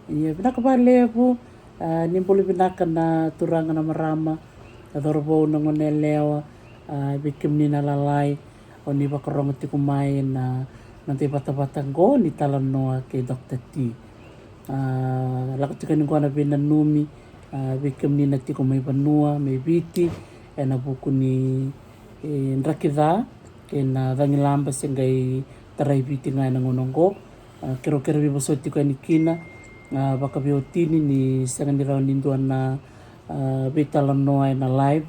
Ia pinaka vale po ni puli pinaka na turanga na marama adorbo na ngone lewa bikim ni na lalai o ni bakarong ti kumai na nanti bata-bata go ni talan noa ke Dr. T. Lako tika ni kuana bina numi bikim ni na ti kumai panua me biti na buku ni nrakida ke na dangilamba sengai tarai biti ngai na ngonongo kero-kero bi boso ti ni kina baka biotini ni sangan dirau ninduan na bitalan noa na live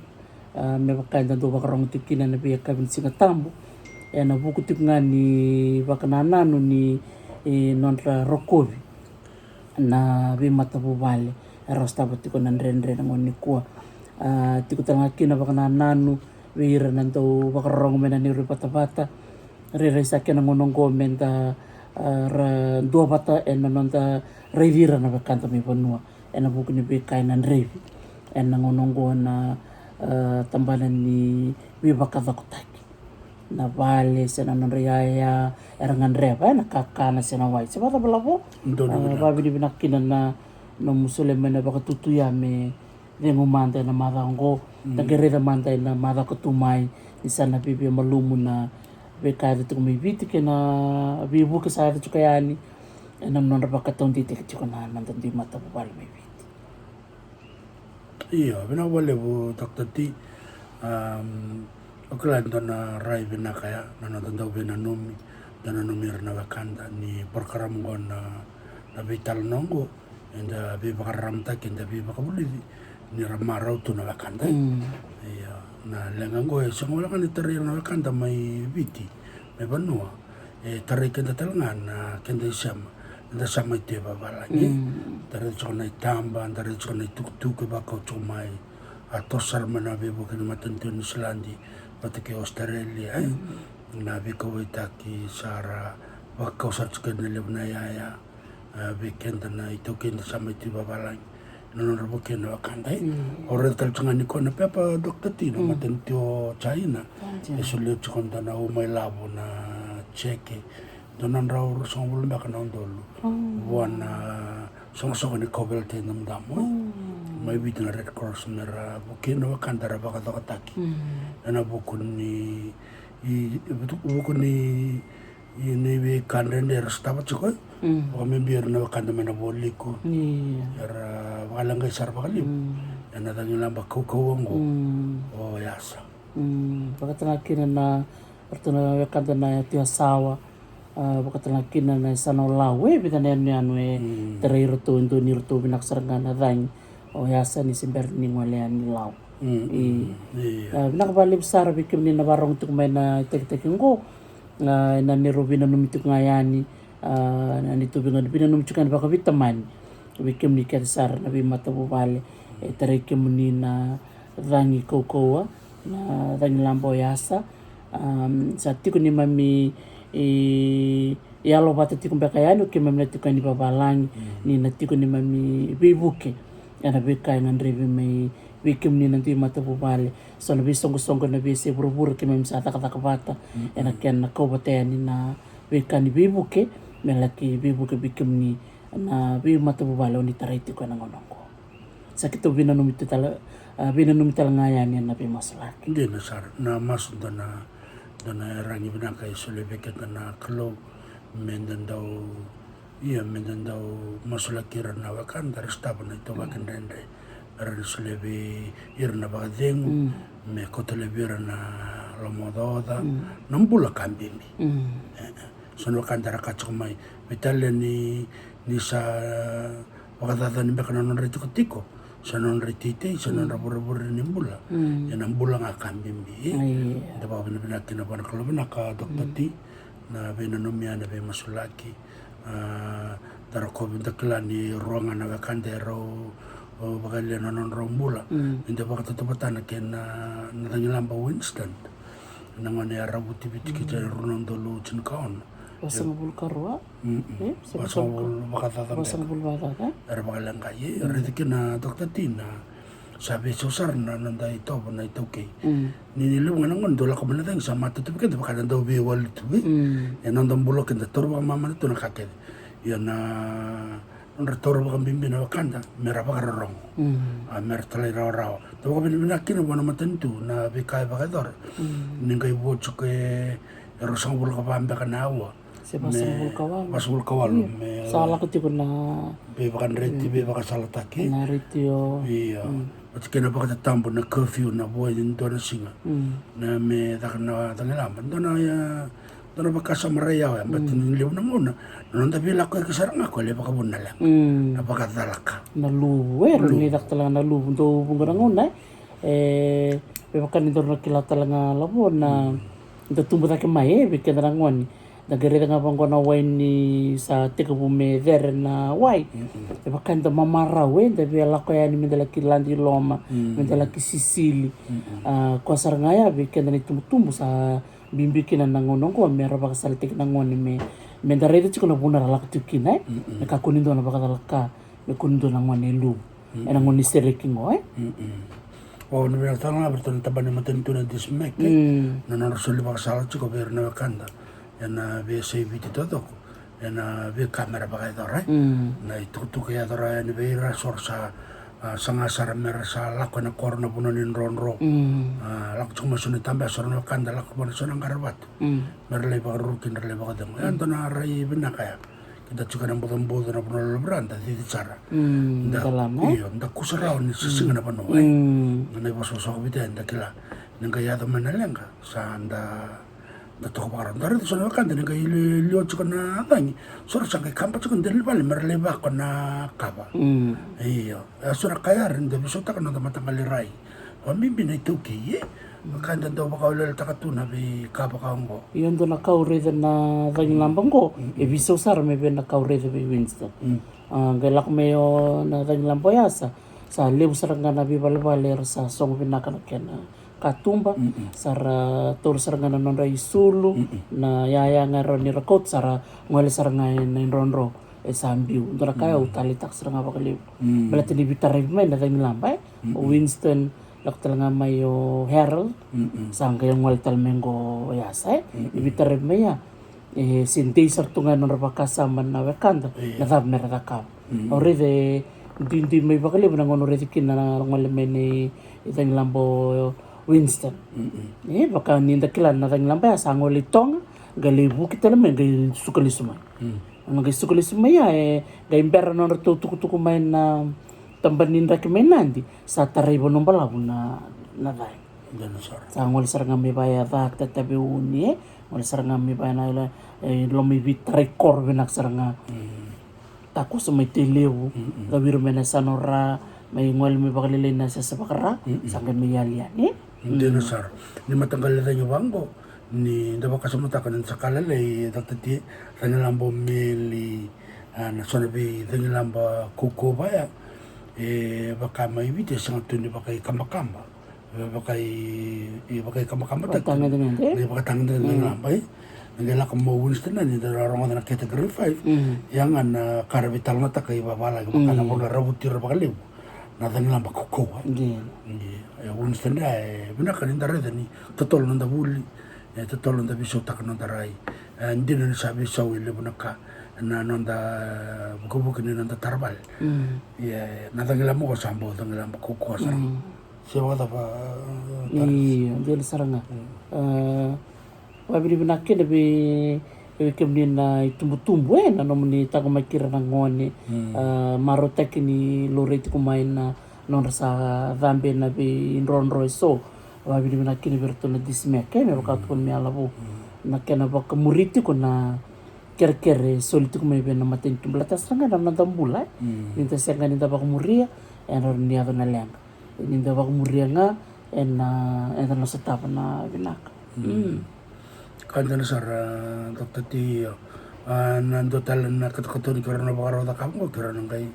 me baka da do bakarong ti kina na bi kabin singa tambu na buku ti ni baka nananu ni nonra rokovi na bi mata bubale rosta bati ko nan renre na ngoni kuwa ti ko tanga kina baka nananu wira nanto bakarong mena ni ripata-bata re sakena ngonongo menta dua bata nonta revira na bakanta mi panua na buku ni bekai nan revi na ngonongo na tambalan ni bibaka zakutaki na vale sena non riaya erangan reva na kakana sena wai sebata balabo babi di binakina na no musuleme na baka tutu ya me dengo mantai na marango na gereda mantai na mara kutumai di sana bibi malumu na bekai tu mi biti kena bibu ke sa tu kayani na non baka tonti te ke na nanti di mata bubal mi biti. Iya, bina wale bu Dr. T. Okla na rai bina kaya na tanda bina numi dana numir na wakanda ni perkaram gon na vital nongo enda bi bakaram ta kenda bi bakabuli ni ramarau tu na wakanda. Iya, na lengang go semua kan itari na wakanda mai viti mai banua tarik kenda talangan na kenda sama nda sama ite babalagi tare chona itamba tare chona tuk-tuk ba ko chomai atosar mana be bo ken matantu ni Islandi patake Australia na be ko itaki sara ba ko sa chken le na ya be kenda na ito ken sama ite babalagi nono ro ken wa kandai ore tal changa ni ko na pepa Dr. T no matantu China esule chkonda na o mai labo na cheke donan raw song bulun baka na dolu buwan song ni kobel te nam damo may bit na Red Cross mera bukin na kandara baka to ataki na bukun ni ini be kanden der staba chiko o me bir na kanda mena boliko era walang kay sar bakali na tangila bako kawongo o yasa baka tangakina na pertuna kanda na tiasawa baka kina na sana lawe bita na anu terai roto into ni roto binak saranga na dang o yasa ni simber ni ngwale ni law binak bali besar bikim ni nabarong tuk may na tek-teking go na ni robina numituk ngayani na ni tubing na pinanumchukan baka bitaman bikim ni kesar na bimata bubale terai kim ni na dangi kokoa na dangi lambo yasa sa tiku ni mami yalo bata tiku bekayano ke mamna tiku ni babalangi ni na tiku ni mami bibuke ana bekay nan revi may bikim ni nanti mata bubale so na bisong-song na bisi buru-buru ke mami sa taka bata ana ken na ko bata ni na bekay ni bibuke melaki bibuke bikim ni na bi mata bubale ni tarai tiku na ngonongo sakito binanumit tala ngayani na bi maslaki hindi na sar na masud na dana rangi bina kay sulebeket na klo mendan daw masulakira na wakanda restaba na ito wakan rende ran sulebe irna badengu me kotelebira na lomododa nambula kambimi sono wakanda rakachomai vitale ni sa wakadada ni bekana non retiko sanon retite sanon rabur-rabur ni bula yan ang bula nga kambimbi dapat benar-benar kinabahan kalau benar ka Dr. T na binanomia na be masulaki darako bindakla ni ruangan na wakandero bagalian non rombula hindi pa katutupatan na kena natangilamba Winston namanya rabuti biti kita runan dulu cinkaon Basang bulkarwa? Basang bulbakatata. Basang bulbakatata? Era bakalang kaya. Rito na Dr. Tina. Sabi susar na nanda ito na ito kay. Ninilu nga naman dola ka ba natin sa matutubi ka. Baka nanda ubiwal ito. Yan nandang bulok. Yan turba mama nito nakakit. Yan na Ora toro baka bimbi na wakanda, mera baka rorong. Mera talai rao rao. Tawa ka binibina kina wana matentu na bikai baka dor. Ningai wocho ke rosang bulu ka pambe ka na awa. Se pasang kawan. Pasang bulu kawalu. Salah ko tiko na Be baka reti, be baka salataki. na ritio. Iya. Pati kena baka tatambo na curfew na buhay din to na singa. Na me taka na tangilaman. Doon na doon baka sa maraya ya. Ba't niliw na muna. Noon tabi lako ay kasarang ako. Liba ka muna lang. Napakadalaka. Naluwer. Nidak talaga nalu. Ito bungarang una pepakan ito nakila talaga labo na ito tumbo taki mai bikin rangon. Nagari nga bang ko na wine ni sa tika bumeder na wai. Pepakan ito mamarawe. Tapi ala ko yan mindala ki Landi Loma. Mindala ki Sisili. Kuasar nga ya bikin na tumbo sa bimbikinan ng ngonong ko. Meron baka salitik ng ngon ni Mendara itu cuma punar alak tukin mereka kuning tu nak bakal alaka, mereka kuning tu nang mana lu, enang ngoni seriking Oh, ni bilang tangan bertemu taban ni matentu na dismek. Na narasuli baka salat cukup biar na wakanda. Yana biasa biti todo. Yana bi kamera baka itu Na itu kaya dora ni bira sorsa sangasara mera sa lako na korna puno ni ronro. Lako cuma suni tambah sorna wakanda lako puno sonang karabat. Merle baka rutin merle baka demo. Yan to na rai bina kaya. Kita juga nang botong-botong na puno lebranda di cara. dalam Iyo, ndak kusaraw ni sisinga na pano. Nang ipasosok bita ndak kila. Nang kaya to manalenga sa anda dato ko parang dari so na kanda nang kaya liot ko na tangi. So sa kay kampa ko ndel bal merle ba ko na kaba. Iyo, so na kaya rin de so ta ko na matangali rai. Pamimbi na ituki Makanda daw baka ulal takatuna bi kaba kaongo. Iyon doon nakaureda na tayong lambang ko. Ibiso sar may bin nakaureda bi Winston. Galak mayo na tayong lambang yasa. Sa liw sarang na bibal-baler sa song pinakanakyan na katumba. Sara tur sarang na non ray sulu. Na yaya nga ron ni rakot. Sara ngali sarang nga na ronro. Sambiu. Doon kaya utalitak sarang nga bakaliw. Balat ni bitarig may na tayong lambang. Winston. Lak talaga mayo Harold sangka yung waltal mengo yasa ibitar maya sinti sartungan ng rapakasama na wakanda nadab meradakap already hindi may bakali nang already kinana ngalamen ni itang lambo Winston baka ninda kilan na tang lambo sango litong galibu kita naman gay sukalisumay ang gay sukalisumay gay imbera no tutukutuku main na tambanin rekomendandi sa taribo ng balabu na dahil. Sa ngol sarang may baya data tabi uni ngol sarang may baya na lumibit record binak sarang tako sa may tiliw gawir may na sanora may ngol may bakalilay na sa bakara sanggan may yalian Hindi na sir. Ni matanggal na yung bangko. Ni dapat kasamutakan sa kalalay datati sa nilang bumili na sonabi sa nilang kuko baya baka may video sa tuni baka kamakamba baka kamakamba Tanga din baka tanga din lambay nagala ka mo Winston na ni dararong na category 5 yang na karabital na takay babala baka na mo rabutir baka liw na lang baka kuko Winston na binaka ni dare ni totoo nang dabuli totoo nang dabiso tak nang daray hindi na sabi sa wili bunaka na nanda buku-buku ni nanda tarbal natanggilan mo ko sambo tanggilan mo kukuha siya ka pa iya dia sarang wabili binakin dabi kemudian na tumbu-tumbu na naman ni tago makira ng ngoni marotek ni loreti kumain na non sa dhambe na bi ronro so wabili binakin berto na dismek may bakatun mi alabu nakena baka muriti ko na kere-kere solituk may ben namatin tumblatas nga nam nantambula ninta siya nga ninta baka muria ero niya to na lang ninta baka muria nga ito na sa tapa na binak kanda na sar tatati nando talan na katakatoni karo na baka rawda kamo karo nang kay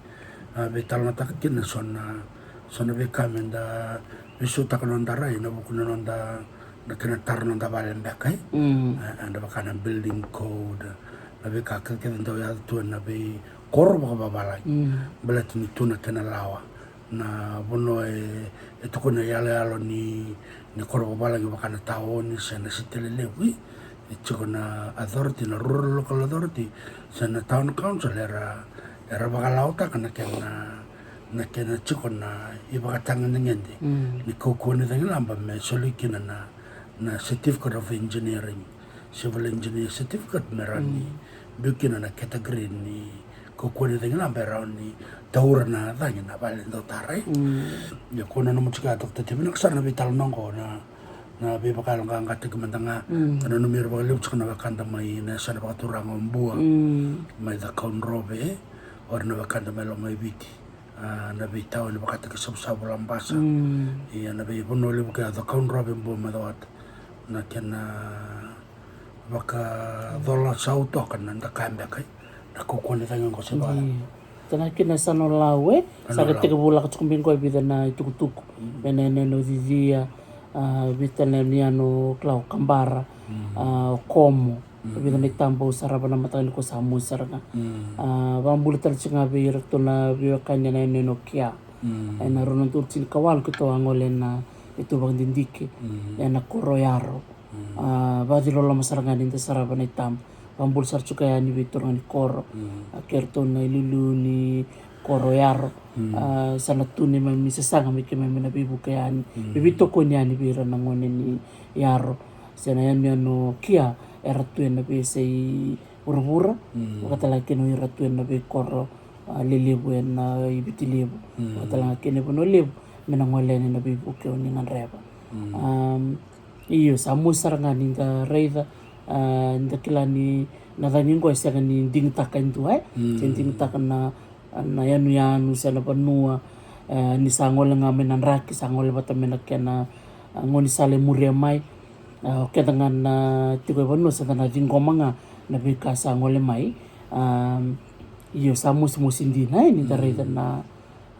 betal na takin na son na bekamen da bisuta ka nang daray na buko na nang da nakinatar nang da balen bakay anda baka na building code nabi kakak kita tahu ya tuan nabi kor baka babalay balat ni tuna kenalawa na bono itu kuna yalo ni kor babalay baka na tao ni sa na sitilelewi itu kuna authority na rural local authority sa na town council era era bakalauta kana na kena chiko na ibakatanga ngende ni kokone lamba me solikina na certificate of engineering civil engineer certificate merani bukina na category ni kokone lamba rani taura na danya na bale dotare ya kona no muchika dokta tibina ksarna vital nongo na be bakal nga tig mandanga kana no mir bakal chiko na bakanda mai na sana bakaturang ombua mai da kaunrobe or na bakanda mai lo mai biti na be tao ni bakata ke sabsabu lambasa ya na be bono le buka da kaunrobe mbo madawat na kena baka dola sauto kana nda kambia kai na kokone tanga ko se bala tana kina sano lawe sa ke te bula ka tsukumbin ko bida na tukutuku benene no dizia vitaniano klau kambara komo bida ni tambo saraba na matani ko sa musarga bambulu tal singa be rekto na biwa kanya na no kia na ronon turtin kawal ko to angole na itu bang dindike na koroyaro badilo la masarga din saraba ni tam bambul sar kaya ni vitor ni koro kerto na ilulu ni koroyaro sana tuni may misasanga may kaya may nabibu kaya ni bibito ko niya ni bira nangone ni yaro sana yan no kia eratu yan nabi say urubura wakatalaki no eratu yan nabi koro lilibu yan na ibitilibu wakatalaki ni puno libu menangole ni nabibu kaya ni nganreba iyo samusar nga ni ka reida ndakila ni nadhani ngo isa ni ding takan tu ding takan na yanu sana panua ni sangol nga menan raki sangol bata menakena ngoni sale muria mai ke dengan tigo panu sa na jingko mga nabika sangol mai iyo samus musindi na ni tarita na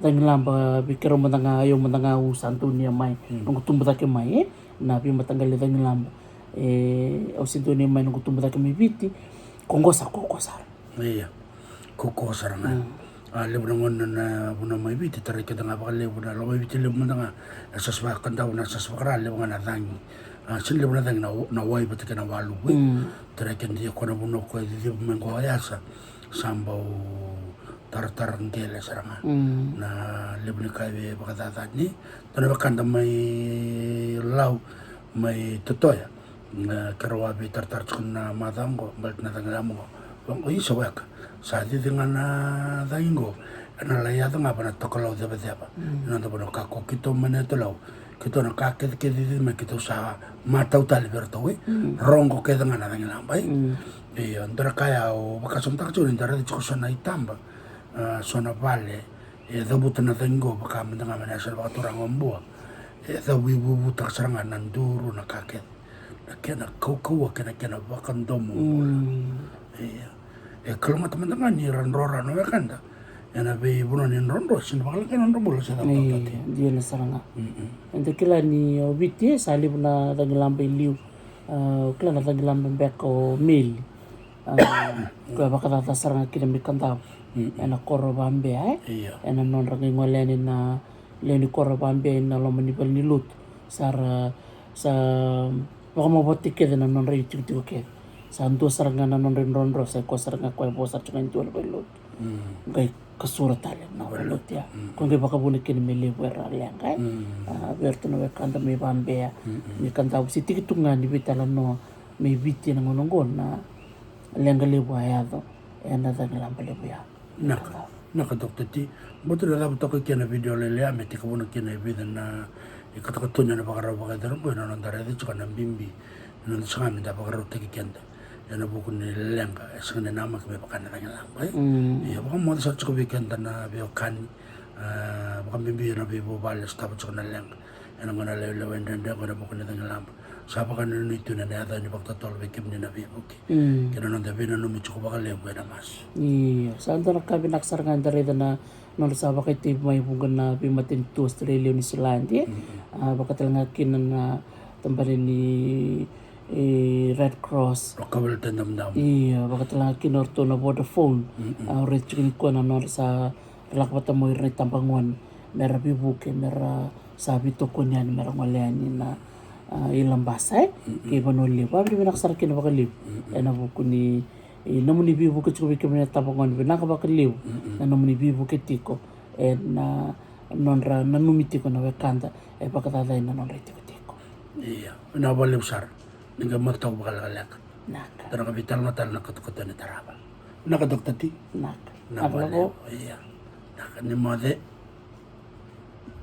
lamba bikero matanga ayo matanga usantunia mai nung tumbuta ke mai na pi matanggal lamba au sintonia mai nung tumbuta ke mibiti kongosa iya kokosar nga lebu ngon na buna mai biti tare ke tanga bakal lebu na lo mai biti lebu tanga asas ba kanda una asas bakra lebu na dangi sin lebu na dangi na wai bat ke na walu tare ke dia kona buno ko di mengo ayasa sambau tar ngele saranga na lebu ni kai bakata ni tane bakanda mai lau mai totoya karawa be tar chuna madango bal na dangamu bang iso waka sa di dengan daingo na la ya nga bana tokolo de bedeba na do bono ka ko kito mane to law kito na ka ke di me kito sa mata utal berto we rongo ke dengan na ngala bai e andra kaya o bakasum tak chun ndara di chosona itamba sona vale e do butana daingo baka mendanga mane sa ba turang ombo e do wi bu tak saranga nanduru na ka ke na kena kau kena bakan domo kalau teman-teman ni randora no kanda yana be buno ni rondo sin bakal kan rondo bolo sa dapat dia na saranga ente kila ni obiti sali buna dagilambe liu kila na dagilambe beko mil ko bakata saranga kila mikanda yana koro bambe yana non rangi ngoleni na leni koro bambe na lo manipal ni lut sa baka mabotik ke na non rin tiyo ke santo saranga na non rin ronro sa ko saranga ko bosar chungan tuwa balot kay kasura tali na balot ya kung kay baka bunik kini mili wera liang kay berto na kanda may bambea ni kanda si tikitungan ni bitalan no may biti na ngonongon na liang galibo ayado na dagilang palibo ya naka doktor ti boto na dapat ako kina video lele ame tika bunak kina ibidan na ikatokatunya na bakaraw bakadaro ko na nandara di chuka ng bimbi na nasangami da bakaraw tiki kenda yana buku ni lenga esang na nama kami bakana na lang bay iya baka mo sa chuka bikenda na biyo kani baka bimbi na bibo balas tapos chuka na lenga yana nga na lelewa endenda ko na buku ni lang sa baka nito na nada ni baktatol bikim ni na bibo kina nanda bina numi chuka baka lewa na mas iya saan to nakabi naksarang dari na nung sa bakit may bungan na pimatin to Australia New Zealand baka talaga kinan na tambalin ni Red Cross Rokawal tandam iya baka talaga kinorto na Vodafone red chicken ko na nung sa lakbata mo rin tampanguan mera bibuke mera sabi to ko niyan mera ngalian na ilang basay kaya manuli pa pero naksarakin na baka lip na buko ni namuni bibu ke tiko ke mena tapangon binaka bakaliu na namuni bibu ke tiko na nonra nanumi tiko na wekanda pakatata na nonra tiko tiko iya na bale besar ninga matau bakal kalak naka tara kapital natal na katukatan ni taraba naka doktati naka na bale iya naka ni mode